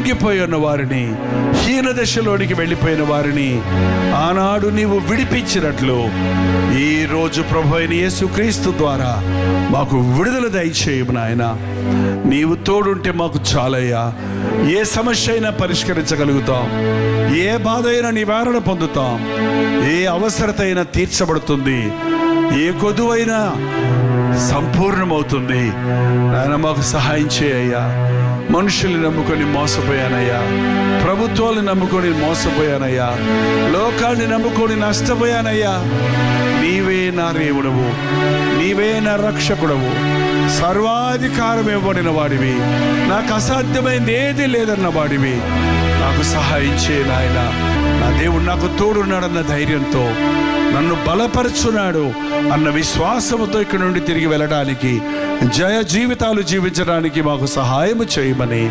కృంగిపోయి ఉన్న వారిని, హీన దశలోనికి వెళ్ళిపోయిన వారిని ఆనాడు నీవు విడిపించినట్లు ఈరోజు ప్రభు అయిన యేసుక్రీస్తు ద్వారా మాకు విడుదల దయచేయము నాయన. నీవు తోడుంటే మాకు చాలయ్యా. ఏ సమస్య అయినా పరిష్కరించగలుగుతాం, ఏ బాధ అయినా నివారణ పొందుతాం, ఏ అవసరత అయినా తీర్చబడుతుంది, ఏ కొదువైనా సంపూర్ణమవుతుంది. నాయన మాకు సహాయం చేయ్యా. మనుషుల్ని నమ్ముకొని మోసపోయానయ్యా, ప్రభుత్వాలను నమ్ముకొని మోసపోయానయ్యా, లోకాన్ని నమ్ముకొని నష్టపోయానయ్యా. నీవే నా దేవుడవు, నీవే నా రక్షకుడవు, సర్వాధికారం ఇవ్వబడిన వాడివి, నాకు అసాధ్యమైంది ఏది లేదన్న వాడివి. నాకు సహాయం చేయ నాయన. నా దేవుడు నాకు తోడున్నాడన్న ధైర్యంతో, నన్ను బలపరుచున్నాడు అన్న విశ్వాసముతో ఇక్కడి నుండి తిరిగి వెళ్ళడానికి, జయ జీవితాలు జీవించడానికి మాకు సహాయం చేయమని